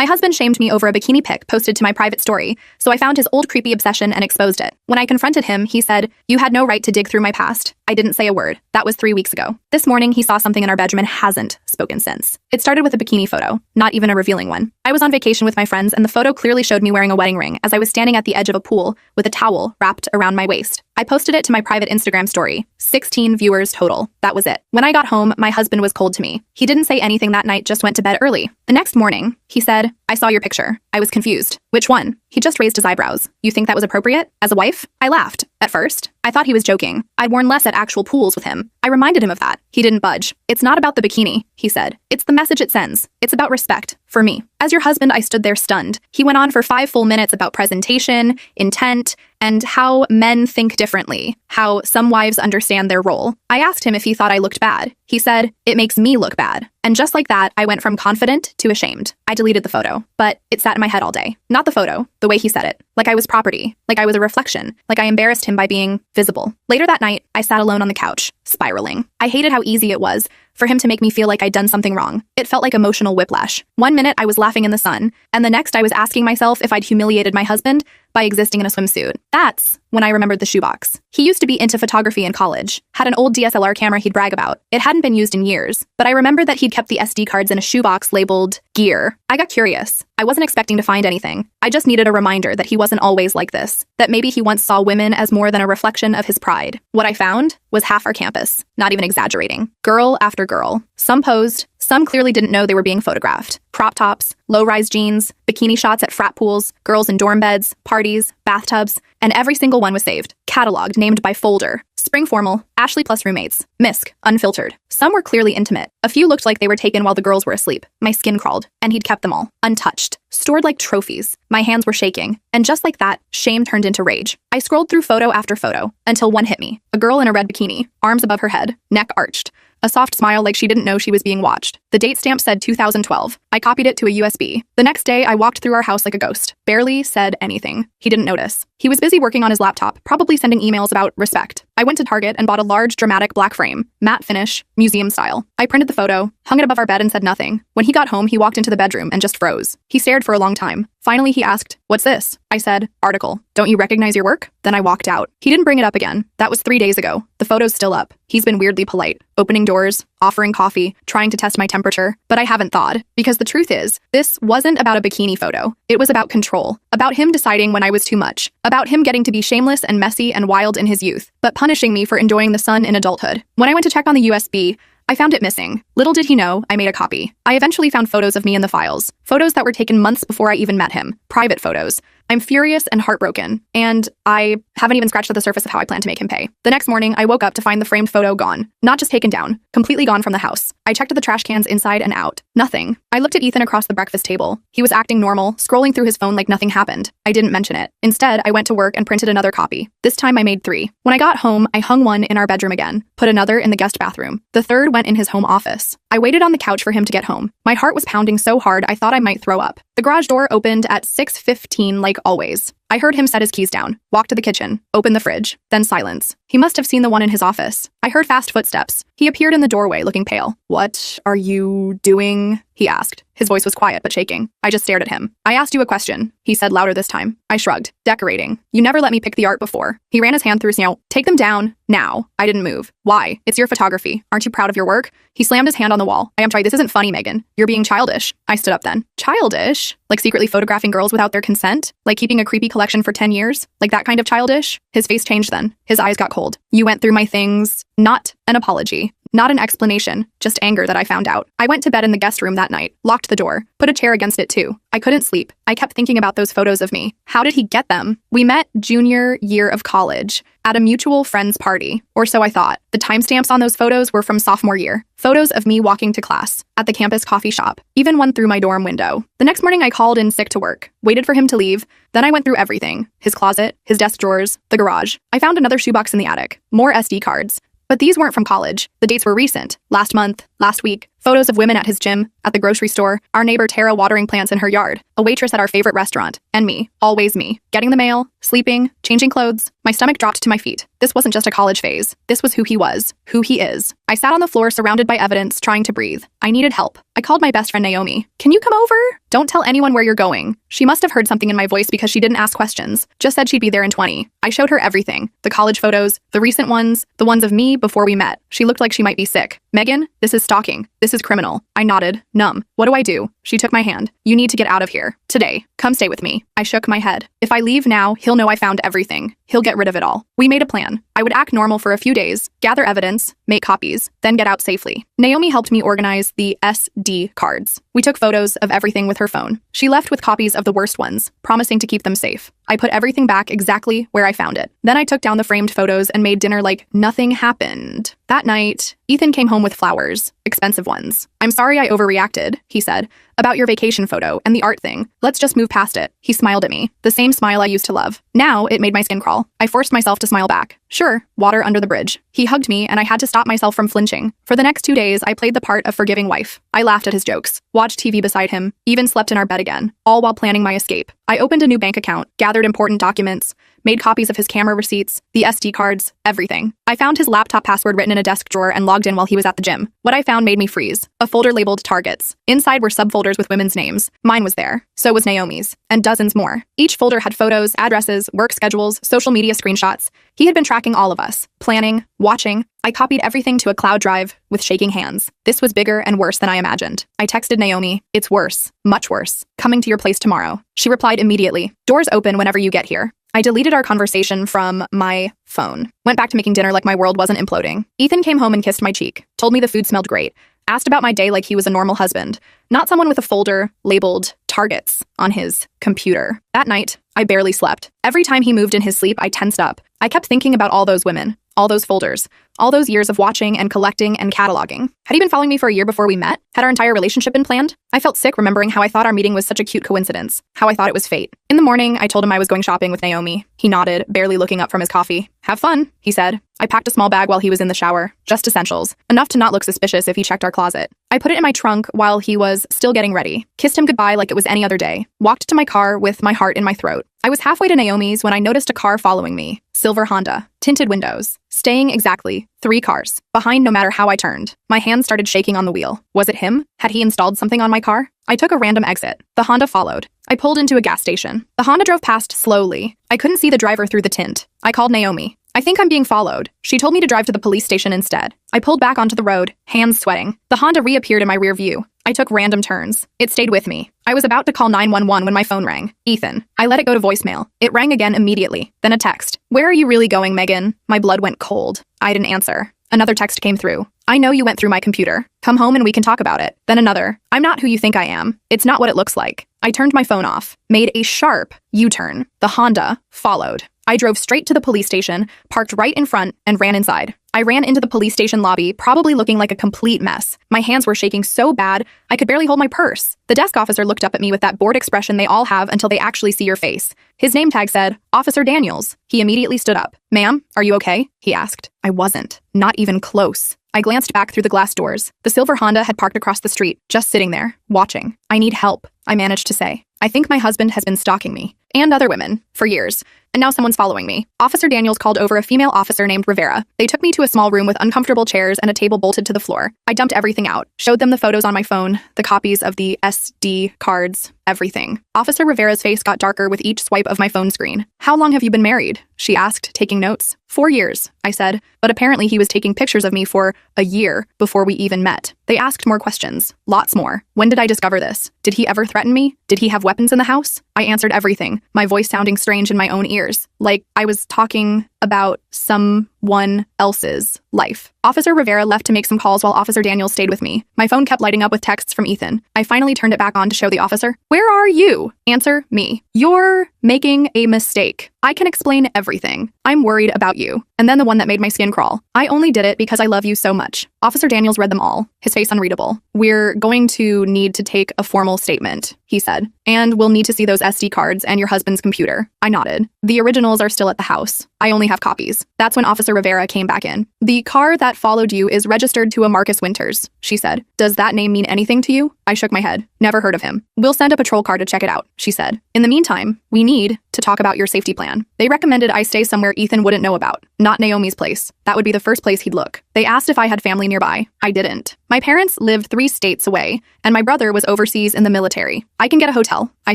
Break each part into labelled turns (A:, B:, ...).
A: My husband shamed me over a bikini pic posted to my private story, so I found his old creepy obsession and exposed it. When I confronted him, he said, "You had no right to dig through my past." I didn't say a word. That was 3 weeks ago. This morning, he saw something in our bedroom and hasn't spoken since. It started with a bikini photo, not even a revealing one. I was on vacation with my friends, and the photo clearly showed me wearing a wedding ring as I was standing at the edge of a pool with a towel wrapped around my waist. I posted it to my private Instagram story. 16 viewers total. That was it. When I got home, my husband was cold to me. He didn't say anything that night, just went to bed early. The next morning, he said, "I saw your picture." I was confused. Which one? He just raised his eyebrows. You think that was appropriate? As a wife? I laughed. At first, I thought he was joking. I'd worn less at actual pools with him. I reminded him of that. He didn't budge. "It's not about the bikini," he said. "It's the message it sends. It's about respect. For me." As your husband, I stood there stunned. He went on for 5 full minutes about presentation, intent, and how men think differently, how some wives understand their role. I asked him if he thought I looked bad. He said, "It makes me look bad." And just like that, I went from confident to ashamed. I deleted the photo, but it sat in my head all day. Not the photo, the way he said it. Like I was property, like I was a reflection, like I embarrassed him by being visible. Later that night, I sat alone on the couch, spiraling. I hated how easy it was for him to make me feel like I'd done something wrong. It felt like emotional whiplash. 1 minute I was laughing in the sun, and the next I was asking myself if I'd humiliated my husband by existing in a swimsuit. That's when I remembered the shoebox. He used to be into photography in college, had an old DSLR camera he'd brag about. It hadn't been used in years, but I remembered that he'd kept the SD cards in a shoebox labeled gear. I got curious. I wasn't expecting to find anything. I just needed a reminder that he wasn't always like this, that maybe he once saw women as more than a reflection of his pride. What I found was half our campus, not even exaggerating. Girl after girl. Some posed, some clearly didn't know they were being photographed. Crop tops, low-rise jeans, bikini shots at frat pools, girls in dorm beds, parties, bathtubs, and every single one was saved, cataloged, named by folder. Spring formal, Ashley plus roommates, Misk, unfiltered. Some were clearly intimate. A few looked like they were taken while the girls were asleep. My skin crawled, and he'd kept them all, untouched, stored like trophies. My hands were shaking, and just like that, shame turned into rage. I scrolled through photo after photo, until one hit me. A girl in a red bikini, arms above her head, neck arched. A soft smile like she didn't know she was being watched. The date stamp said 2012. I copied it to a USB. The next day, I walked through our house like a ghost. Barely said anything. He didn't notice. He was busy working on his laptop, probably sending emails about respect. I went to Target and bought a large, dramatic black frame, matte finish, museum style. I printed the photo, hung it above our bed and said nothing. When he got home, he walked into the bedroom and just froze. He stared for a long time. Finally, he asked, "What's this?" I said, "Article. Don't you recognize your work?" Then I walked out. He didn't bring it up again. That was 3 days ago. The photo's still up. He's been weirdly polite, opening doors, offering coffee, trying to test my temperature. But I haven't thawed. Because the truth is, this wasn't about a bikini photo. It was about control. About him deciding when I was too much. About him getting to be shameless and messy and wild in his youth, but punishing me for enjoying the sun in adulthood. When I went to check on the USB, I found it missing. Little did he know, I made a copy. I eventually found photos of me in the files. Photos that were taken months before I even met him. Private photos. I'm furious and heartbroken, and I haven't even scratched at the surface of how I plan to make him pay. The next morning, I woke up to find the framed photo gone. Not just taken down, completely gone from the house. I checked the trash cans inside and out. Nothing. I looked at Ethan across the breakfast table. He was acting normal, scrolling through his phone like nothing happened. I didn't mention it. Instead, I went to work and printed another copy. This time I made 3. When I got home, I hung one in our bedroom again, put another in the guest bathroom. The third went in his home office. I waited on the couch for him to get home. My heart was pounding so hard I thought I might throw up. The garage door opened at 6:15 like always. I heard him set his keys down, walk to the kitchen, open the fridge, then silence. He must have seen the one in his office. I heard fast footsteps. He appeared in the doorway looking pale. "What are you doing?" he asked. His voice was quiet but shaking. I just stared at him. "I asked you a question," he said louder this time. I shrugged. "Decorating. You never let me pick the art before." He ran his hand through his nail. "Take them down. Now." I didn't move. "Why? It's your photography. Aren't you proud of your work?" He slammed his hand on the wall. "I am sorry, this isn't funny, Megan. You're being childish." I stood up then. Childish? Like secretly photographing girls without their consent? Like keeping a creepy collection for 10 years? Like that kind of childish? His face changed then. His eyes got cold. "You went through my things." Not an apology. Not an explanation, just anger that I found out. I went to bed in the guest room that night, locked the door, put a chair against it too. I couldn't sleep. I kept thinking about those photos of me. How did he get them? We met junior year of college at a mutual friend's party, or so I thought. The timestamps on those photos were from sophomore year. Photos of me walking to class, at the campus coffee shop, even one through my dorm window. The next morning I called in sick to work, waited for him to leave, then I went through everything. His closet, his desk drawers, the garage. I found another shoebox in the attic, more SD cards. But these weren't from college. The dates were recent. Last month, last week. Photos of women at his gym, at the grocery store, our neighbor Tara watering plants in her yard, a waitress at our favorite restaurant, and me, always me, getting the mail, sleeping, changing clothes. My stomach dropped to my feet. This wasn't just a college phase. This was who he was, who he is. I sat on the floor surrounded by evidence, trying to breathe. I needed help. I called my best friend Naomi. Can you come over? Don't tell anyone where you're going. She must have heard something in my voice because she didn't ask questions. Just said she'd be there in 20. I showed her everything. The college photos, the recent ones, the ones of me before we met. She looked like she might be sick. Megan, this is stalking. This is criminal. I nodded, numb. What do I do? She took my hand. You need to get out of here. Today. Come stay with me. I shook my head. If I leave now, he'll know I found everything. He'll get rid of it all. We made a plan. I would act normal for a few days, gather evidence, make copies, then get out safely. Naomi helped me organize the SD cards. We took photos of everything with her phone. She left with copies of the worst ones, promising to keep them safe. I put everything back exactly where I found it. Then I took down the framed photos and made dinner like nothing happened. That night, Ethan came home with flowers, expensive ones. I'm sorry I overreacted, he said, about your vacation photo and the art thing. Let's just move past it. He smiled at me, the same smile I used to love. Now it made my skin crawl. I forced myself to smile back. Sure, water under the bridge. He hugged me and I had to stop myself from flinching. For the next 2 days, I played the part of forgiving wife. I laughed at his jokes, watched TV beside him, even slept in our bed again, all while planning my escape. I opened a new bank account, gathered important documents, made copies of his camera receipts, the SD cards, everything. I found his laptop password written in a desk drawer and logged in while he was at the gym. What I found made me freeze. A folder labeled targets. Inside were subfolders with women's names. Mine was there. So was Naomi's. And dozens more. Each folder had photos, addresses, work schedules, social media screenshots. He had been tracking all of us. Planning, watching. I copied everything to a cloud drive with shaking hands. This was bigger and worse than I imagined. I texted Naomi, "It's worse. Much worse. Coming to your place tomorrow." She replied immediately, "Doors open whenever you get here." I deleted our conversation from my phone. Went back to making dinner like my world wasn't imploding. Ethan came home and kissed my cheek. Told me the food smelled great. Asked about my day like he was a normal husband. Not someone with a folder labeled targets on his computer. That night, I barely slept. Every time he moved in his sleep, I tensed up. I kept thinking about all those women, all those folders, all those years of watching and collecting and cataloging. Had he been following me for a year before we met? Had our entire relationship been planned? I felt sick remembering how I thought our meeting was such a cute coincidence, how I thought it was fate. In the morning, I told him I was going shopping with Naomi. He nodded, barely looking up from his coffee. "Have fun," he said. I packed a small bag while he was in the shower, just essentials, enough to not look suspicious if he checked our closet. I put it in my trunk while he was still getting ready, kissed him goodbye like it was any other day, walked to my car with my heart in my throat. I was halfway to Naomi's when I noticed a car following me. Silver Honda, tinted windows, staying exactly 3 cars behind no matter how I turned. My hands started shaking on the wheel. Was it him? Had he installed something on my car? I took a random exit. The Honda followed. I pulled into a gas station. The Honda drove past slowly. I couldn't see the driver through the tint. I called Naomi. "I think I'm being followed." She told me to drive to the police station instead. I pulled back onto the road, hands sweating. The Honda reappeared in my rear view. I took random turns. It stayed with me. I was about to call 911 when my phone rang. Ethan. I let it go to voicemail. It rang again immediately. Then a text. "Where are you really going, Megan?" My blood went cold. I didn't answer. Another text came through. "I know you went through my computer. Come home and we can talk about it." Then another. "I'm not who you think I am. It's not what it looks like." I turned my phone off, made a sharp U-turn. The Honda followed. I drove straight to the police station, parked right in front, and ran inside. I ran into the police station lobby, probably looking like a complete mess. My hands were shaking so bad, I could barely hold my purse. The desk officer looked up at me with that bored expression they all have until they actually see your face. His name tag said, "Officer Daniels." He immediately stood up. "Ma'am, are you okay?" he asked. I wasn't. Not even close. I glanced back through the glass doors. The silver Honda had parked across the street, just sitting there, watching. "I need help," I managed to say. "I think my husband has been stalking me, and other women, for years. And now someone's following me." Officer Daniels called over a female officer named Rivera. They took me to a small room with uncomfortable chairs and a table bolted to the floor. I dumped everything out, showed them the photos on my phone, the copies of the SD cards, everything. Officer Rivera's face got darker with each swipe of my phone screen. "How long have you been married?" she asked, taking notes. 4 years, I said, but apparently he was taking pictures of me for a year before we even met. They asked more questions, lots more. When did I discover this? Did he ever threaten me? Did he have weapons in the house? I answered everything, my voice sounding strange in my own ears, like I was talking about someone else's life. Officer Rivera left to make some calls while Officer Daniels stayed with me. My phone kept lighting up with texts from Ethan. I finally turned it back on to show the officer. "Where are you?" Answer, me. "You're making a mistake. I can explain everything. I'm worried about you." And then the one that made my skin crawl. "I only did it because I love you so much." Officer Daniels read them all, his face unreadable. "We're going to need to take a formal statement," he said. "And we'll need to see those SD cards and your husband's computer." I nodded. "The originals are still at the house. I only have copies." That's when Officer Rivera came back in. "The car that followed you is registered to a Marcus Winters," she said. "Does that name mean anything to you?" I shook my head. "Never heard of him." "We'll send a patrol car to check it out," she said. "In the meantime, we need to talk about your safety plan. They recommended I stay somewhere Ethan wouldn't know about, not Naomi's place. That would be the first place he'd look. They asked if I had family nearby. I didn't. My parents lived 3 states away, and my brother was overseas in the military. I can get a hotel, I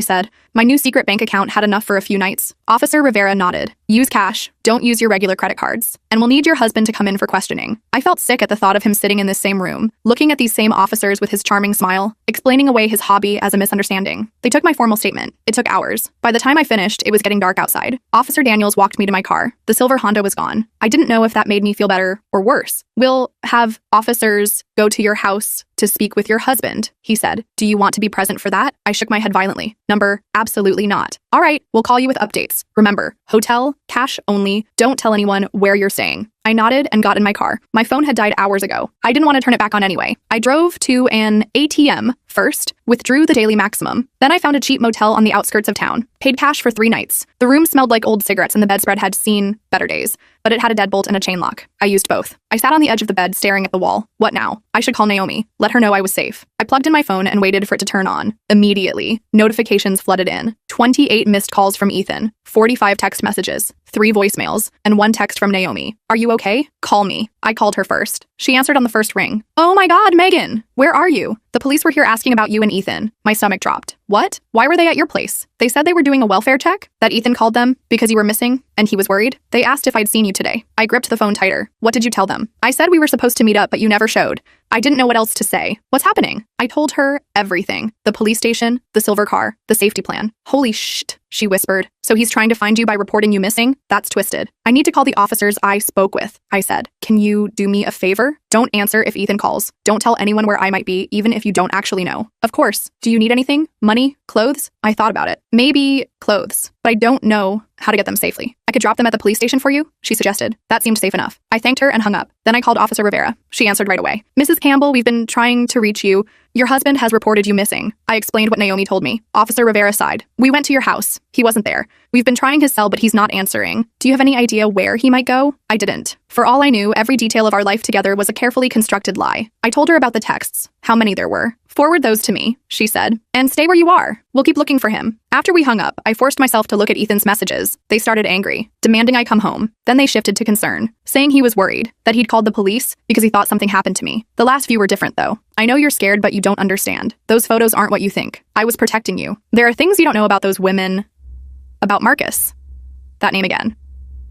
A: said. My new secret bank account had enough for a few nights. Officer Rivera nodded. Use cash. Don't use your regular credit cards. And we'll need your husband to come in for questioning. I felt sick at the thought of him sitting in this same room, looking at these same officers with his charming smile, explaining away his hobby as a misunderstanding. They took my formal statement. It took hours. By the time I finished, it was getting dark outside. Officer Daniels walked me to my car. The silver Honda was gone. I didn't know if that made me feel better or worse. We'll have officers go to your house to speak with your husband, he said. Do you want to be present for that? I shook my head violently. Number, absolutely not. All right, we'll call you with updates. Remember, hotel, cash only, don't tell anyone where you're staying. I nodded and got in my car. My phone had died hours ago. I didn't want to turn it back on anyway. I drove to an ATM first, withdrew the daily maximum. Then I found a cheap motel on the outskirts of town. Paid cash for 3 nights. The room smelled like old cigarettes and the bedspread had seen better days, but it had a deadbolt and a chain lock. I used both. I sat on the edge of the bed staring at the wall. What now? I should call Naomi. Let her know I was safe. I plugged in my phone and waited for it to turn on. Immediately, notifications flooded in. 28 missed calls from Ethan, 45 text messages, 3 voicemails, and 1 text from Naomi. Are you okay? Call me. I called her first. She answered on the first ring. Oh my God, Megan! Where are you? The police were here asking about you and Ethan. My stomach dropped. What? Why were they at your place? They said they were doing a welfare check? That Ethan called them because you were missing and he was worried? They asked if I'd seen you today. I gripped the phone tighter. What did you tell them? I said we were supposed to meet up, but you never showed. I didn't know what else to say. What's happening? I told her everything. The police station, the silver car, the safety plan. Holy shit, she whispered. So he's trying to find you by reporting you missing? That's twisted. I need to call the officers I spoke with, I said. Can you do me a favor? Don't answer if Ethan calls. Don't tell anyone where I might be, even if you don't actually know. Of course. Do you need anything? Money? Clothes? I thought about it. Maybe clothes, but I don't know how to get them safely. I could drop them at the police station for you, she suggested. That seemed safe enough. I thanked her and hung up. Then I called Officer Rivera. She answered right away. Mrs. Campbell, we've been trying to reach you. Your husband has reported you missing. I explained what Naomi told me. Officer Rivera sighed. We went to your house. He wasn't there. We've been trying his cell, but he's not answering. Do you have any idea where he might go? I didn't. For all I knew, every detail of our life together was a carefully constructed lie. I told her about the texts, how many there were. Forward those to me, she said, and stay where you are. We'll keep looking for him. After we hung up, I forced myself to look at Ethan's messages. They started angry, demanding I come home. Then they shifted to concern, saying he was worried, that he'd called the police because he thought something happened to me. The last few were different, though. I know you're scared, but you don't understand. Those photos aren't what you think. I was protecting you. There are things you don't know about those women. About Marcus. That name again.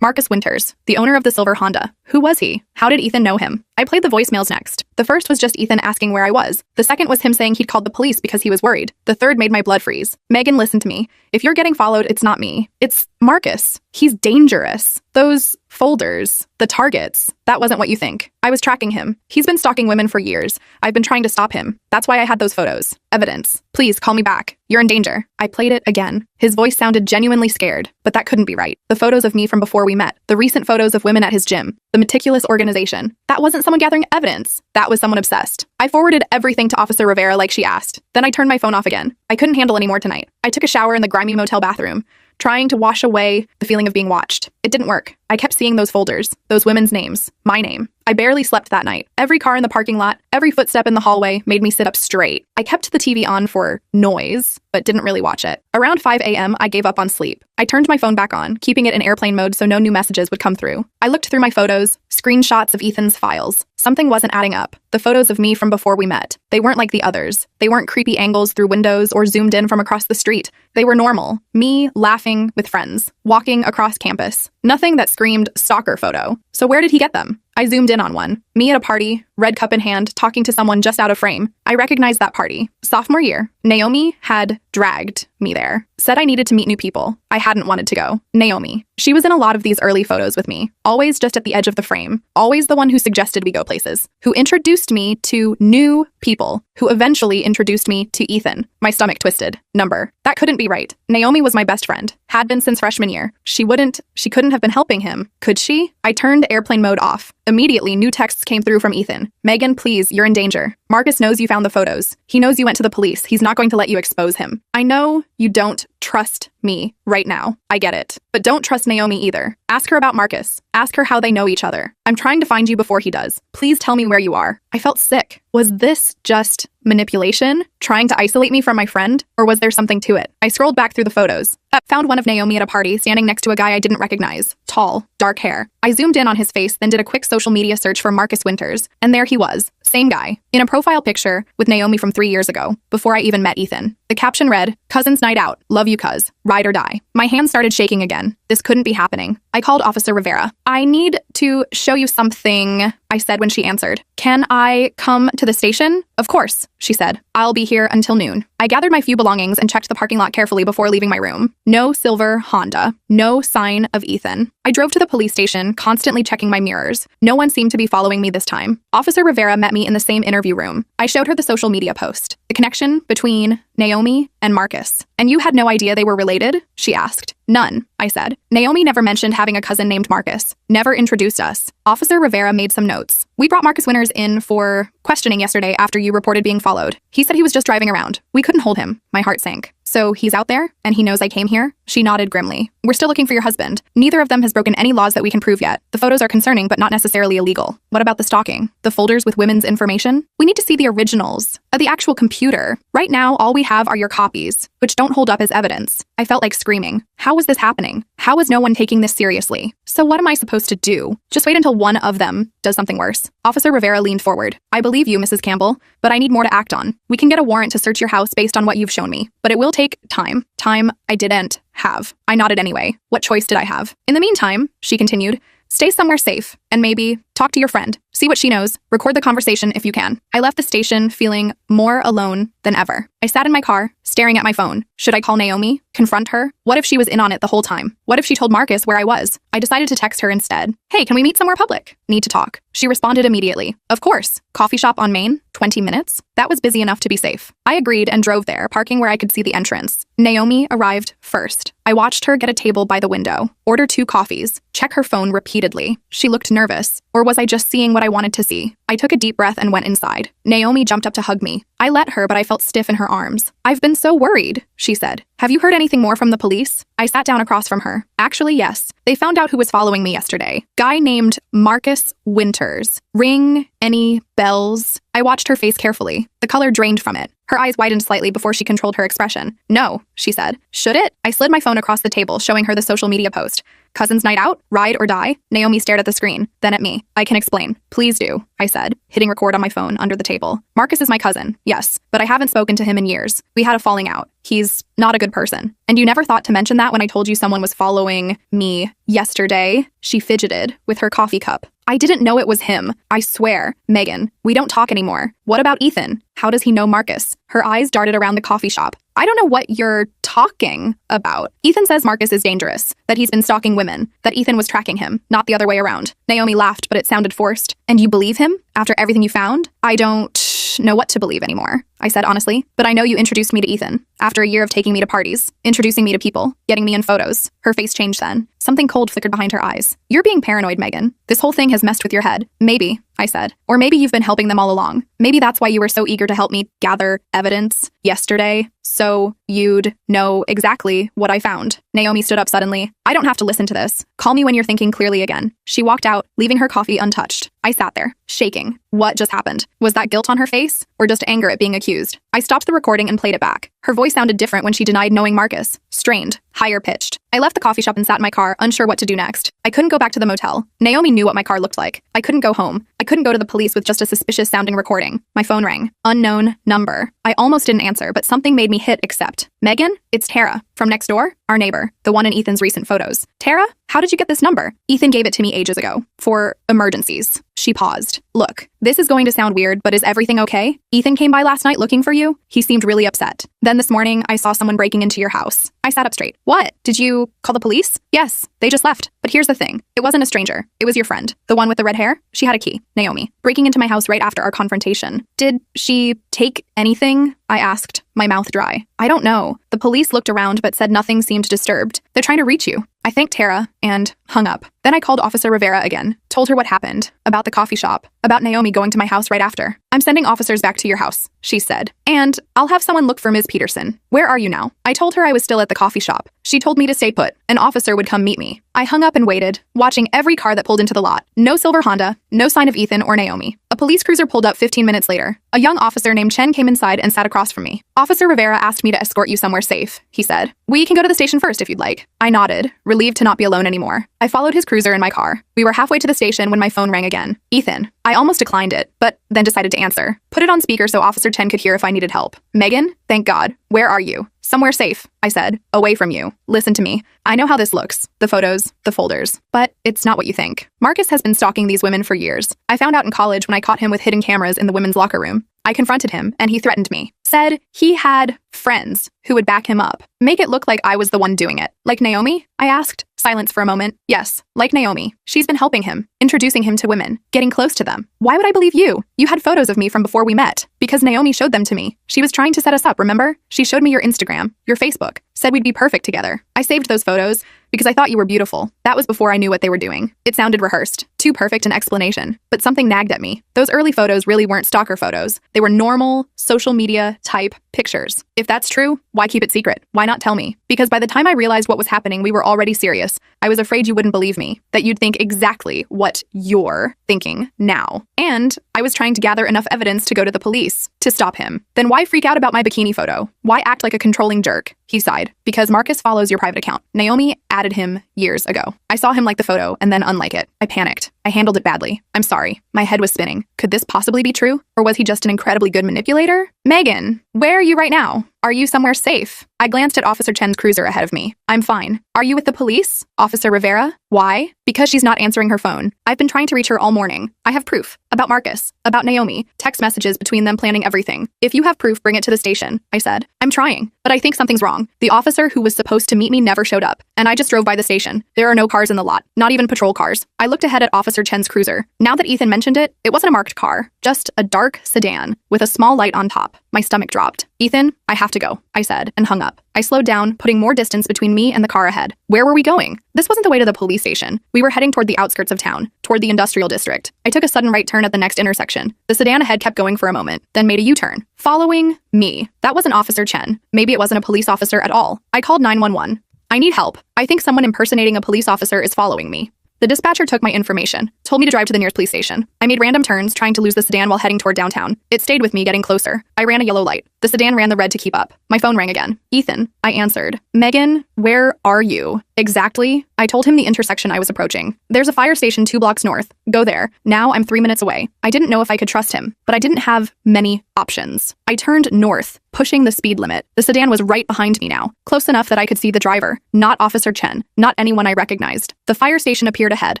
A: Marcus Winters, the owner of the silver Honda. Who was he? How did Ethan know him? I played the voicemails next. The first was just Ethan asking where I was. The second was him saying he'd called the police because he was worried. The third made my blood freeze. Megan, listen to me. If you're getting followed, it's not me. It's Marcus. He's dangerous. Those folders, the targets, that wasn't what you think. I was tracking him. He's been stalking women for years. I've been trying to stop him. That's why I had those photos. Evidence. Please call me back. You're in danger. I played it again. His voice sounded genuinely scared, but that couldn't be right. The photos of me from before we met, the recent photos of women at his gym, the meticulous organization. That wasn't someone gathering evidence. That was someone obsessed. I forwarded everything to Officer Rivera like she asked. Then I turned my phone off again. I couldn't handle any more tonight. I took a shower in the grimy motel bathroom, trying to wash away the feeling of being watched. It didn't work. I kept seeing those folders, those women's names, my name. I barely slept that night. Every car in the parking lot, every footstep in the hallway made me sit up straight. I kept the TV on for noise, but didn't really watch it. Around 5 a.m., I gave up on sleep. I turned my phone back on, keeping it in airplane mode so no new messages would come through. I looked through my photos, screenshots of Ethan's files. Something wasn't adding up. The photos of me from before we met. They weren't like the others. They weren't creepy angles through windows or zoomed in from across the street. They were normal. Me laughing with friends, walking across campus. Nothing that screamed stalker photo. So where did he get them? I zoomed in on one. Me at a party, red cup in hand, talking to someone just out of frame. I recognized that party. Sophomore year. Naomi had dragged me there. Said I needed to meet new people. I hadn't wanted to go. Naomi. She was in a lot of these early photos with me. Always just at the edge of the frame. Always the one who suggested we go places. Who introduced me to new people. Who eventually introduced me to Ethan. My stomach twisted. Number. That couldn't be right. Naomi was my best friend. Had been since freshman year. She couldn't have been helping him. Could she? I turned airplane mode off. Immediately, new texts came through from Ethan. Megan, please, you're in danger. Marcus knows you found the photos. He knows you went to the police. He's not going to let you expose him. I know you don't trust me right now. I get it. But don't trust Naomi either. Ask her about Marcus. Ask her how they know each other. I'm trying to find you before he does. Please tell me where you are. I felt sick. Was this just manipulation? Trying to isolate me from my friend? Or was there something to it? I scrolled back through the photos. Found one of Naomi at a party, standing next to a guy I didn't recognize. Tall, dark hair. I zoomed in on his face, then did a quick social media search for Marcus Winters. And there he was. Same guy. In a profile picture with Naomi from 3 years ago, before I even met Ethan. The caption read, "Cousin's night out. Love you, cuz. Ride or die." My hands started shaking again. This couldn't be happening. I called Officer Rivera. "I need to show you something," I said when she answered. "Can I come to the station?" "Of course," she said. "I'll be here until noon." I gathered my few belongings and checked the parking lot carefully before leaving my room. No silver Honda. No sign of Ethan. I drove to the police station, constantly checking my mirrors. No one seemed to be following me this time. Officer Rivera met me in the same interview room. I showed her the social media post. The connection between Naomi and Marcus. "And you had no idea they were related?" she asked. "None," I said. "Naomi never mentioned having a cousin named Marcus. Never introduced us." Officer Rivera made some notes. "We brought Marcus Winters in for questioning yesterday after you reported being followed. He said he was just driving around. We couldn't hold him." My heart sank. "So he's out there, and he knows I came here?" She nodded grimly. "We're still looking for your husband. Neither of them has broken any laws that we can prove yet. The photos are concerning, but not necessarily illegal." "What about the stalking? The folders with women's information?" "We need to see the originals of the actual computer. Right now, all we have are your copies, which don't hold up as evidence." I felt like screaming. How was this happening? How was no one taking this seriously? So what am I supposed to do? Just wait until one of them does something worse. Officer Rivera leaned forward. "I believe you, Mrs. Campbell, but I need more to act on. We can get a warrant to search your house based on what you've shown me, but it will take time. Time I didn't have." I nodded anyway. What choice did I have? "In the meantime," she continued, "stay somewhere safe and maybe talk to your friend. See what she knows. Record the conversation if you can." I left the station feeling more alone than ever. I sat in my car, staring at my phone. Should I call Naomi? Confront her? What if she was in on it the whole time? What if she told Marcus where I was? I decided to text her instead. "Hey, can we meet somewhere public? Need to talk." She responded immediately. "Of course. Coffee shop on Main? 20 minutes?" That was busy enough to be safe. I agreed and drove there, parking where I could see the entrance. Naomi arrived first. I watched her get a table by the window, order 2 coffees, check her phone repeatedly. She looked nervous. Or was I just seeing what I wanted to see? I took a deep breath and went inside. Naomi jumped up to hug me. I let her, but I felt stiff in her arms. "I've been so worried," she said. "Have you heard anything more from the police?" I sat down across from her. "Actually, yes. They found out who was following me yesterday. Guy named Marcus Winters. Ring any bells?" I watched her face carefully. The color drained from it. Her eyes widened slightly before she controlled her expression. "No," she said. "Should it?" I slid my phone across the table, showing her the social media post. "Cousin's night out? Ride or die?" Naomi stared at the screen, then at me. "I can explain." "Please do," I said, hitting record on my phone under the table. "Marcus is my cousin, yes, but I haven't spoken to him in years. We had a falling out. He's not a good person. And you never thought to mention that when I told you someone was following me yesterday?" She fidgeted with her coffee cup. "I didn't know it was him. I swear. Megan, we don't talk anymore. What about Ethan? How does he know Marcus?" Her eyes darted around the coffee shop. "I don't know what you're talking about. Ethan says Marcus is dangerous, that he's been stalking women, that Ethan was tracking him, not the other way around." Naomi laughed, but it sounded forced. "And you believe him? After everything you found?" "I don't know what to believe anymore," I said honestly, "but I know you introduced me to Ethan. After a year of taking me to parties, introducing me to people, getting me in photos." Her face changed then. Something cold flickered behind her eyes. "You're being paranoid, Megan. This whole thing has messed with your head." "Maybe," I said. "Or maybe you've been helping them all along. Maybe that's why you were so eager to help me gather evidence yesterday, so you'd know exactly what I found." Naomi stood up suddenly. "I don't have to listen to this. Call me when you're thinking clearly again." She walked out, leaving her coffee untouched. I sat there, shaking. What just happened? Was that guilt on her face, or just anger at being accused? I stopped the recording and played it back. Her voice sounded different when she denied knowing Marcus. Strained, higher pitched. I left the coffee shop and sat in my car, unsure what to do next. I couldn't go back to the motel. Naomi knew what my car looked like. I couldn't go home. I couldn't go to the police with just a suspicious-sounding recording. My phone rang. Unknown number. I almost didn't answer, but something made me hit accept. "Megan, it's Tara. From next door? Our neighbor. The one in Ethan's recent photos." "Tara? How did you get this number?" "Ethan gave it to me ages ago. For emergencies." She paused. "Look, this is going to sound weird, but is everything okay? Ethan came by last night looking for you. He seemed really upset. Then this morning, I saw someone breaking into your house." I sat up straight. "What? Did you call the police?" "Yes, they just left. But here's the thing. It wasn't a stranger. It was your friend. The one with the red hair? She had a key. Naomi. Breaking into my house right after our confrontation." "Did she take anything?" I asked, my mouth dry. "I don't know. The police looked around but said nothing seemed disturbed. They're trying to reach you." I thanked Tara and hung up. Then I called Officer Rivera again, told her what happened, about the coffee shop, about Naomi going to my house right after. "I'm sending officers back to your house, she said. And I'll have someone look for Ms. Peterson. Where are you now? I told her I was still at the coffee shop. She told me to stay put. An officer would come meet me. I hung up and waited, watching every car that pulled into the lot. No silver Honda, no sign of Ethan or Naomi. A police cruiser pulled up 15 minutes later. A young officer named Chen came inside and sat across from me. Officer Rivera asked me to escort you somewhere safe, he said. We can go to the station first if you'd like. I nodded, relieved to not be alone anymore. I followed his cruiser in my car. We were halfway to the station when my phone rang again. Ethan. I almost declined it, but then decided to answer. Put it on speaker so Officer Chen could hear if I needed help. Megan? Thank God. Where are you? Somewhere safe, I said. Away from you. Listen to me. I know how this looks. The photos, the folders. But it's not what you think. Marcus has been stalking these women for years. I found out in college when I caught him with hidden cameras in the women's locker room. I confronted him, and he threatened me. Said he had friends who would back him up. Make it look like I was the one doing it. Like Naomi? I asked. Silence for a moment. Yes, like Naomi. She's been helping him, introducing him to women, getting close to them. Why would I believe you? You had photos of me from before we met. Because Naomi showed them to me. She was trying to set us up, remember? She showed me your Instagram, your Facebook, said we'd be perfect together. I saved those photos because I thought you were beautiful. That was before I knew what they were doing. It sounded rehearsed. Too perfect an explanation. But something nagged at me. Those early photos really weren't stalker photos. They were normal, social media type pictures. If that's true, why keep it secret? Why not tell me? Because by the time I realized what was happening, we were already serious. I was afraid you wouldn't believe me, that you'd think exactly what you're thinking now. And I was trying to gather enough evidence to go to the police, to stop him. Then why freak out about my bikini photo? Why act like a controlling jerk? He sighed. Because Marcus follows your private account. Naomi added him years ago. I saw him like the photo and then unlike it. I panicked. I handled it badly. I'm sorry. My head was spinning. Could this possibly be true? Or was he just an incredibly good manipulator? Megan, where are you right now? Are you somewhere safe? I glanced at Officer Chen's cruiser ahead of me. I'm fine. Are you with the police? Officer Rivera? Why? Because she's not answering her phone. I've been trying to reach her all morning. I have proof. About Marcus. About Naomi. Text messages between them planning everything. If you have proof, bring it to the station, I said. I'm trying, but I think something's wrong. The officer who was supposed to meet me never showed up, and I just drove by the station. There are no cars in the lot, not even patrol cars. I looked ahead at Officer Chen's cruiser. Now that Ethan mentioned it, it wasn't a marked car, just a dark sedan with a small light on top. My stomach dropped. Ethan, I have to go, I said, and hung up. I slowed down, putting more distance between me and the car ahead. Where were we going? This wasn't the way to the police station. We were heading toward the outskirts of town, toward the industrial district. I took a sudden right turn at the next intersection. The sedan ahead kept going for a moment, then made a U-turn, following me. That wasn't Officer Chen. Maybe it wasn't a police officer at all. I called 911. I need help. I think someone impersonating a police officer is following me. The dispatcher took my information, told me to drive to the nearest police station. I made random turns, trying to lose the sedan while heading toward downtown. It stayed with me, getting closer. I ran a yellow light. The sedan ran the red to keep up. My phone rang again. Ethan, I answered. Megan, where are you? Exactly. I told him the intersection I was approaching. There's a fire station 2 blocks north. Go there. Now I'm 3 minutes away. I didn't know if I could trust him, but I didn't have many options. I turned north, pushing the speed limit. The sedan was right behind me now, close enough that I could see the driver, not Officer Chen, not anyone I recognized. The fire station appeared ahead.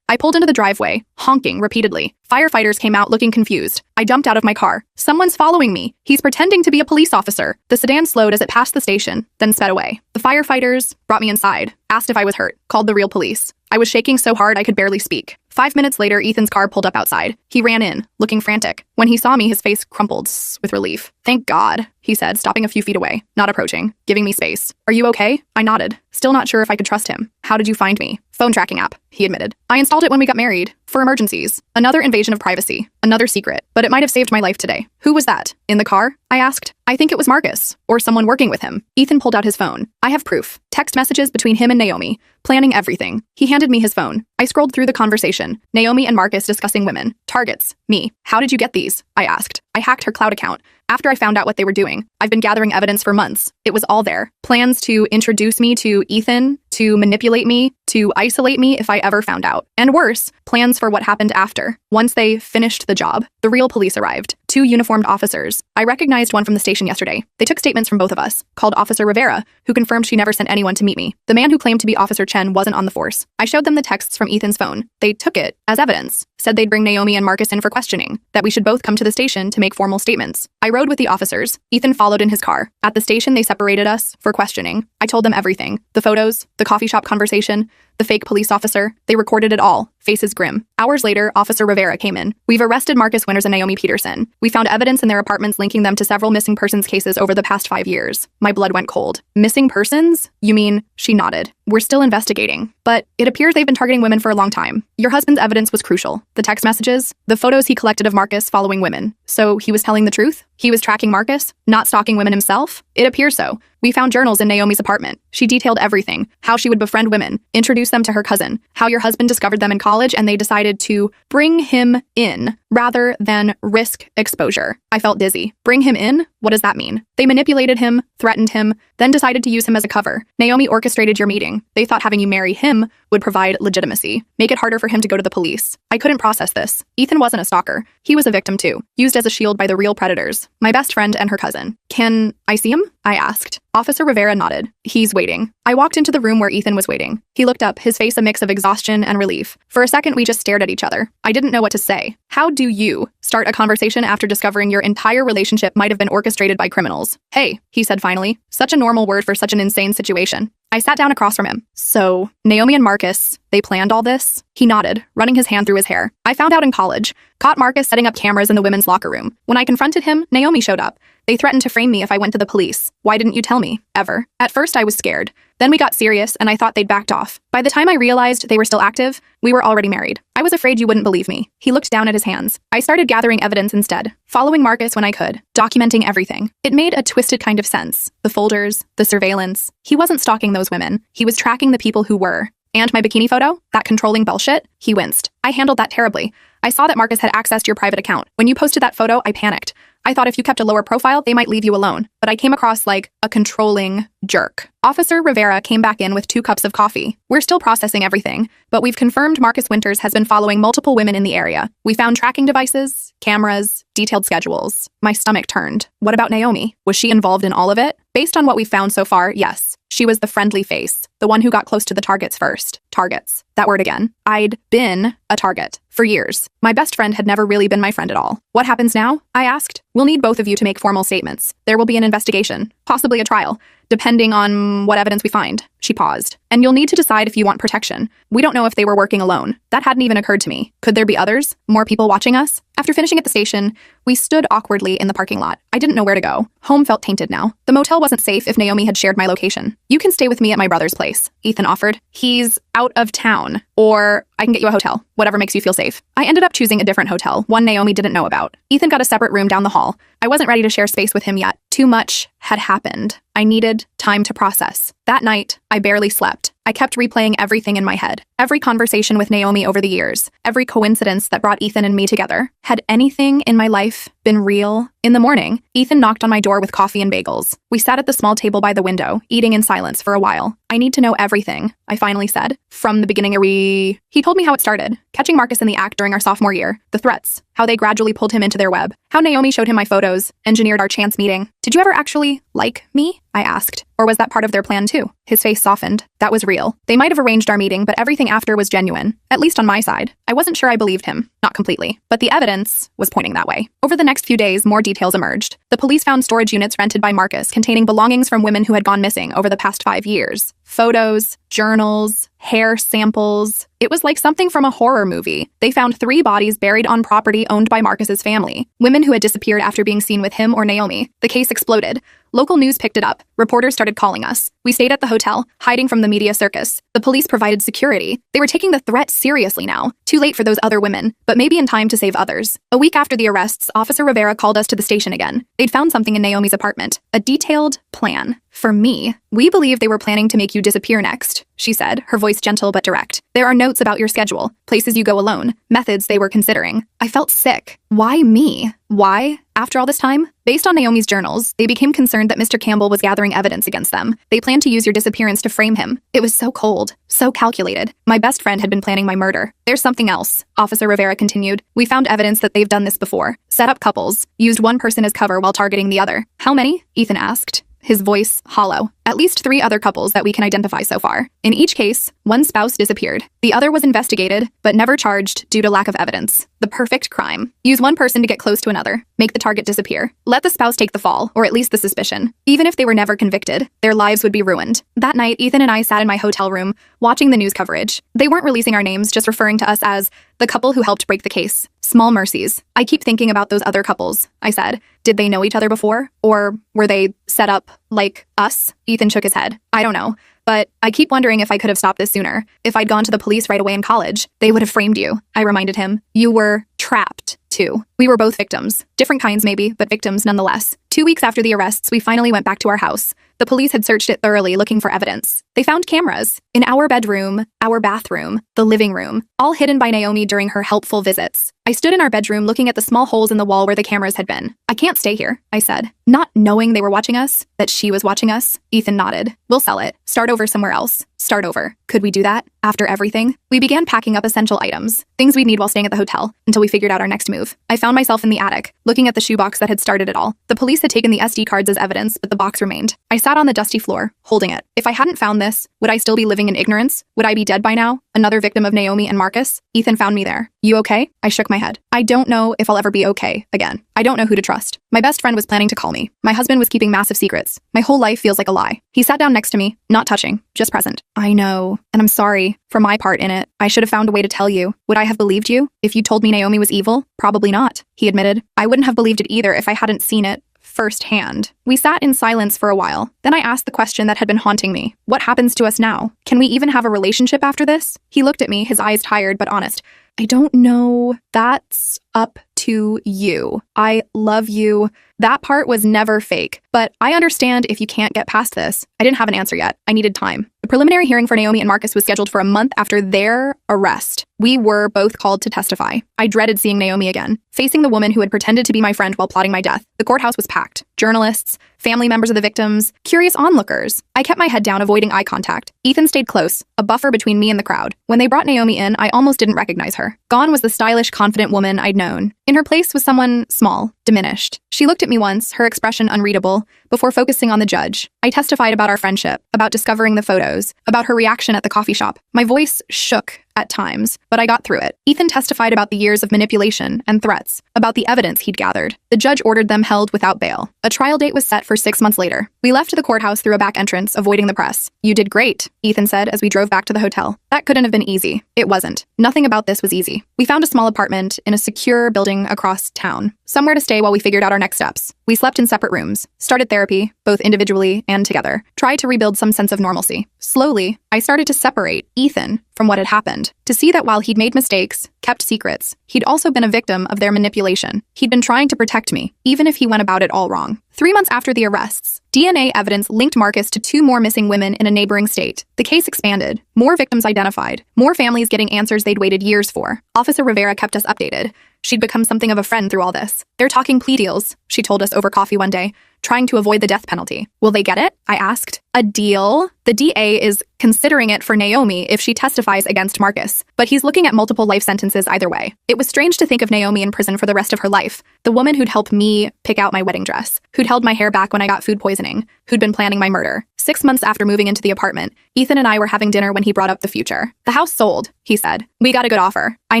A: I pulled into the driveway, honking repeatedly. Firefighters came out looking confused. I jumped out of my car. Someone's following me. He's pretending to be a police officer. The sedan slowed as it passed the station, then sped away. The firefighters brought me inside, asked if I was hurt, called the real police. I was shaking so hard I could barely speak. 5 minutes later, Ethan's car pulled up outside. He ran in, looking frantic. When he saw me, his face crumpled with relief. Thank God, he said, stopping a few feet away, not approaching, giving me space. Are you okay? I nodded, still not sure if I could trust him. How did you find me? Phone tracking app, he admitted. I installed it when we got married, for emergencies. Another invasion of privacy, another secret, but it might have saved my life today. Who was that? In the car? I asked. I think it was Marcus, or someone working with him. Ethan pulled out his phone. I have proof. Text messages between him and Naomi, planning everything. He handed me his phone. I scrolled through the conversation. Naomi and Marcus discussing women. Targets. Me. How did you get these? I asked. I hacked her cloud account. After I found out what they were doing, I've been gathering evidence for months. It was all there. Plans to introduce me to Ethan, to manipulate me, to isolate me if I ever found out. And worse, plans for what happened after. Once they finished the job, the real police arrived. 2 uniformed officers. I recognized one from the station yesterday. They took statements from both of us, called Officer Rivera, who confirmed she never sent anyone to meet me. The man who claimed to be Officer Chen wasn't on the force. I showed them the texts from Ethan's phone. They took it as evidence, said they'd bring Naomi and Marcus in for questioning, that we should both come to the station to make formal statements. I rode with the officers. Ethan followed in his car. At the station, they separated us for questioning. I told them everything. The photos, the coffee shop conversation, The fake police officer. They recorded it all. Faces grim. Hours later, Officer Rivera came in. We've arrested Marcus Winters and Naomi Peterson. We found evidence in their apartments linking them to several missing persons cases over the past 5 years. My blood went cold. Missing persons? You mean? She nodded. We're still investigating, but it appears they've been targeting women for a long time. Your husband's evidence was crucial. The text messages, the photos he collected of Marcus following women. So he was telling the truth? He was tracking Marcus, not stalking women himself? It appears so. We found journals in Naomi's apartment. She detailed everything, how she would befriend women, introduce them to her cousin, how your husband discovered them in college and they decided to bring him in rather than risk exposure. I felt dizzy. Bring him in? What does that mean? They manipulated him, threatened him, then decided to use him as a cover. Naomi orchestrated your meeting. They thought having you marry him would provide legitimacy, make it harder for him to go to the police. I couldn't process this. Ethan wasn't a stalker. He was a victim too, used as a shield by the real predators, my best friend and her cousin. Can I see him? I asked. Officer Rivera nodded. He's waiting. I walked into the room where Ethan was waiting. He looked up, his face a mix of exhaustion and relief. For a second, we just stared at each other. I didn't know what to say. How do you start a conversation after discovering your entire relationship might have been orchestrated by criminals? Hey, he said finally. Such a normal word for such an insane situation. I sat down across from him. So, Naomi and Marcus, they planned all this? He nodded, running his hand through his hair. I found out in college. Caught Marcus setting up cameras in the women's locker room. When I confronted him, Naomi showed up. They threatened to frame me if I went to the police. Why didn't you tell me? Ever. At first, I was scared. Then we got serious, and I thought they'd backed off. By the time I realized they were still active, we were already married. I was afraid you wouldn't believe me. He looked down at his hands. I started gathering evidence instead, following Marcus when I could, documenting everything. It made a twisted kind of sense. The folders, the surveillance. He wasn't stalking those women. He was tracking the people who were. And my bikini photo? That controlling bullshit? He winced. I handled that terribly. I saw that Marcus had access to your private account. When you posted that photo, I panicked. I thought if you kept a lower profile, they might leave you alone. But I came across like a controlling jerk. Officer Rivera came back in with 2 cups of coffee. We're still processing everything, but we've confirmed Marcus Winters has been following multiple women in the area. We found tracking devices, cameras, detailed schedules. My stomach turned. What about Naomi? Was she involved in all of it? Based on what we've found so far, yes. She was the friendly face, the one who got close to the targets first. Targets. That word again. I'd been a target for years. My best friend had never really been my friend at all. What happens now? I asked. We'll need both of you to make formal statements. There will be an investigation, possibly a trial, depending on what evidence we find. She paused. And you'll need to decide if you want protection. We don't know if they were working alone. That hadn't even occurred to me. Could there be others? More people watching us? After finishing at the station, we stood awkwardly in the parking lot. I didn't know where to go. Home felt tainted now. The motel wasn't safe if Naomi had shared my location. You can stay with me at my brother's place, Ethan offered. He's out of town. Or I can get you a hotel, whatever makes you feel safe. I ended up choosing a different hotel, one Naomi didn't know about. Ethan got a separate room down the hall. I wasn't ready to share space with him yet. Too much had happened. I needed time to process. That night, I barely slept. I kept replaying everything in my head. Every conversation with Naomi over the years. Every coincidence that brought Ethan and me together. Had anything in my life been real? In the morning, Ethan knocked on my door with coffee and bagels. We sat at the small table by the window, eating in silence for a while. I need to know everything, I finally said. From the beginning, He told me how it started. Catching Marcus in the act during our sophomore year. The threats. How they gradually pulled him into their web. How Naomi showed him my photos. Engineered our chance meeting. Did you ever actually like me? I asked. Or was that part of their plan too? His face softened. That was real. They might have arranged our meeting, but everything after was genuine. At least on my side. I wasn't sure I believed him. Not completely. But the evidence was pointing that way. Over the next few days, more details emerged. The police found storage units rented by Marcus containing belongings from women who had gone missing over the past 5 years. Photos, journals, hair samples. It was like something from a horror movie. They found 3 bodies buried on property owned by Marcus's family. Women who had disappeared after being seen with him or Naomi. The case exploded. Local news picked it up. Reporters started calling us. We stayed at the hotel, hiding from the media circus. The police provided security. They were taking the threat seriously now. Too late for those other women, but maybe in time to save others. A week after the arrests, Officer Rivera called us to the station again. They'd found something in Naomi's apartment. A detailed plan. For me, we believe they were planning to make you disappear next, she said, her voice gentle but direct. There are notes about your schedule, places you go alone, methods they were considering. I felt sick. Why me? Why? After all this time? Based on Naomi's journals, they became concerned that Mr. Campbell was gathering evidence against them. They planned to use your disappearance to frame him. It was so cold, so calculated. My best friend had been planning my murder. There's something else, Officer Rivera continued. We found evidence that they've done this before. Set up couples, used one person as cover while targeting the other. How many? Ethan asked. his voice hollow. At least 3 other couples that we can identify so far. In each case, one spouse disappeared. The other was investigated, but never charged due to lack of evidence. The perfect crime. Use one person to get close to another. Make the target disappear. Let the spouse take the fall, or at least the suspicion. Even if they were never convicted, their lives would be ruined. That night, Ethan and I sat in my hotel room, watching the news coverage. They weren't releasing our names, just referring to us as the couple who helped break the case. Small mercies. I keep thinking about those other couples, I said. Did they know each other before? Or were they set up like us? Ethan shook his head. I don't know. But I keep wondering if I could have stopped this sooner. If I'd gone to the police right away in college, they would have framed you, I reminded him. You were trapped, too. We were both victims. Different kinds maybe, but victims nonetheless. 2 weeks after the arrests, we finally went back to our house. The police had searched it thoroughly, looking for evidence. They found cameras in our bedroom, our bathroom, the living room, all hidden by Naomi during her helpful visits. I stood in our bedroom looking at the small holes in the wall where the cameras had been. I can't stay here, I said. Not knowing they were watching us, that she was watching us. Ethan nodded. We'll sell it. Start over somewhere else. Start over. Could we do that? After everything? We began packing up essential items, things we'd need while staying at the hotel, until we figured out our next move. I found myself in the attic, looking at the shoebox that had started it all. The police had taken the SD cards as evidence, but the box remained. I sat on the dusty floor, holding it. If I hadn't found this, would I still be living in ignorance? Would I be dead by now? Another victim of Naomi and Marcus? Ethan found me there. You okay? I shook my head. I don't know if I'll ever be okay again. I don't know who to trust. My best friend was planning to call me. My husband was keeping massive secrets. My whole life feels like a lie. He sat down next to me, not touching, just present. I know, and I'm sorry for my part in it. I should have found a way to tell you. Would I have believed you if you told me Naomi was evil? Probably not, he admitted. I wouldn't have believed it either if I hadn't seen it firsthand. We sat in silence for a while. Then I asked the question that had been haunting me. What happens to us now? Can we even have a relationship after this? He looked at me, his eyes tired but honest. I don't know. That's up to you. I love you. That part was never fake, but I understand if you can't get past this. I didn't have an answer yet. I needed time. The preliminary hearing for Naomi and Marcus was scheduled for a month after their arrest. We were both called to testify. I dreaded seeing Naomi again, facing the woman who had pretended to be my friend while plotting my death. The courthouse was packed. Journalists, family members of the victims, curious onlookers. I kept my head down, avoiding eye contact. Ethan stayed close, a buffer between me and the crowd. When they brought Naomi in, I almost didn't recognize her. Gone was the stylish, confident woman I'd known. In her place was someone small, diminished. She looked at me once, her expression unreadable, before focusing on the judge. I testified about our friendship, about discovering the photos, about her reaction at the coffee shop. My voice shook at times, but I got through it. Ethan testified about the years of manipulation and threats, about the evidence he'd gathered. The judge ordered them held without bail. A trial date was set for 6 months later. We left the courthouse through a back entrance, avoiding the press. You did great, Ethan said as we drove back to the hotel. That couldn't have been easy. It wasn't. Nothing about this was easy. We found a small apartment in a secure building across town, somewhere to stay while we figured out our next steps. We slept in separate rooms, started therapy, both individually and together, tried to rebuild some sense of normalcy. Slowly, I started to separate Ethan from what had happened, to see that while he'd made mistakes, kept secrets, he'd also been a victim of their manipulation. He'd been trying to protect me, even if he went about it all wrong. 3 months after the arrests, DNA evidence linked Marcus to 2 more missing women in a neighboring state. The case expanded, more victims identified, more families getting answers they'd waited years for. Officer Rivera kept us updated. She'd become something of a friend through all this. They're talking plea deals, she told us over coffee one day, trying to avoid the death penalty. Will they get it? I asked. A deal? The DA is considering it for Naomi if she testifies against Marcus, but he's looking at multiple life sentences either way. It was strange to think of Naomi in prison for the rest of her life, the woman who'd helped me pick out my wedding dress, who'd held my hair back when I got food poisoning, who'd been planning my murder. 6 months after moving into the apartment, Ethan and I were having dinner when he brought up the future. The house sold, he said. We got a good offer. I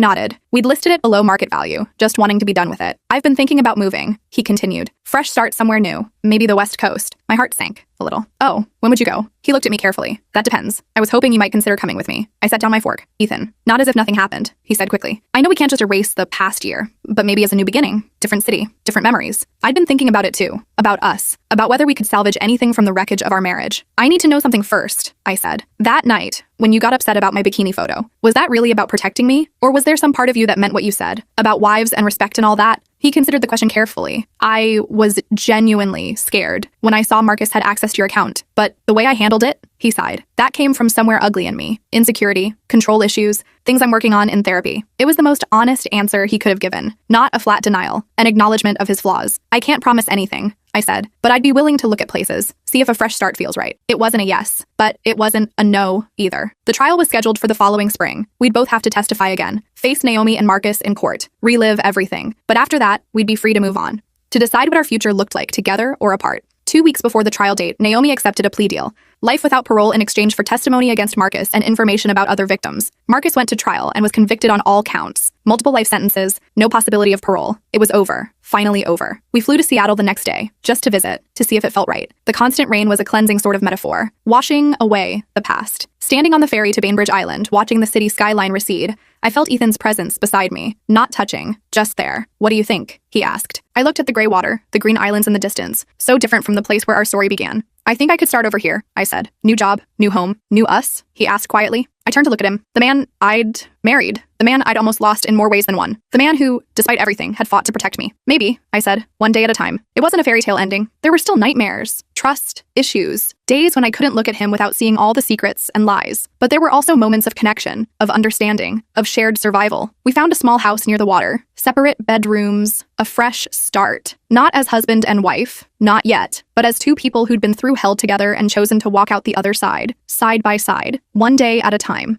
A: nodded. We'd listed it below market value, just wanting to be done with it. I've been thinking about moving, he continued. Fresh start somewhere new, maybe the West Coast. My heart sank a little. Oh, when would you go? He looked at me carefully. That depends. I was hoping you might consider coming with me. I set down my fork. Ethan, not as if nothing happened, he said quickly. I know we can't just erase the past year, but maybe as a new beginning, different city, different memories. I'd been thinking about it too, about us, about whether we could salvage anything from the wreckage of our marriage. I need to know something first, I said. That night, when you got upset about my bikini photo, was that really about protecting me? Or was there some part of you that meant what you said, about wives and respect and all that? He considered the question carefully. I was genuinely scared when I saw Marcus had access to your account, but the way I handled it, he sighed. That came from somewhere ugly in me. Insecurity, control issues, things I'm working on in therapy. It was the most honest answer he could have given, not a flat denial, an acknowledgement of his flaws. I can't promise anything, I said, but I'd be willing to look at places, see if a fresh start feels right. It wasn't a yes, but it wasn't a no either. The trial was scheduled for the following spring. We'd both have to testify again, face Naomi and Marcus in court, relive everything. But after that, we'd be free to move on, to decide what our future looked like together or apart. 2 weeks before the trial date, Naomi accepted a plea deal. Life without parole in exchange for testimony against Marcus and information about other victims. Marcus went to trial and was convicted on all counts. Multiple life sentences, no possibility of parole. It was over. Finally over. We flew to Seattle the next day, just to visit, to see if it felt right. The constant rain was a cleansing sort of metaphor, washing away the past. Standing on the ferry to Bainbridge Island, watching the city skyline recede, I felt Ethan's presence beside me, not touching, just there. "What do you think?" he asked. I looked at the gray water, the green islands in the distance, so different from the place where our story began. "I think I could start over here," I said. "New job, new home, new us?" he asked quietly. I turned to look at him. The man I'd married. The man I'd almost lost in more ways than one. The man who, despite everything, had fought to protect me. "Maybe," I said, "one day at a time." It wasn't a fairy tale ending. There were still nightmares, trust, issues, days when I couldn't look at him without seeing all the secrets and lies. But there were also moments of connection, of understanding, of shared survival. We found a small house near the water, separate bedrooms, a fresh start. Not as husband and wife, not yet, but as two people who'd been through hell together and chosen to walk out the other side by side, one day at a time.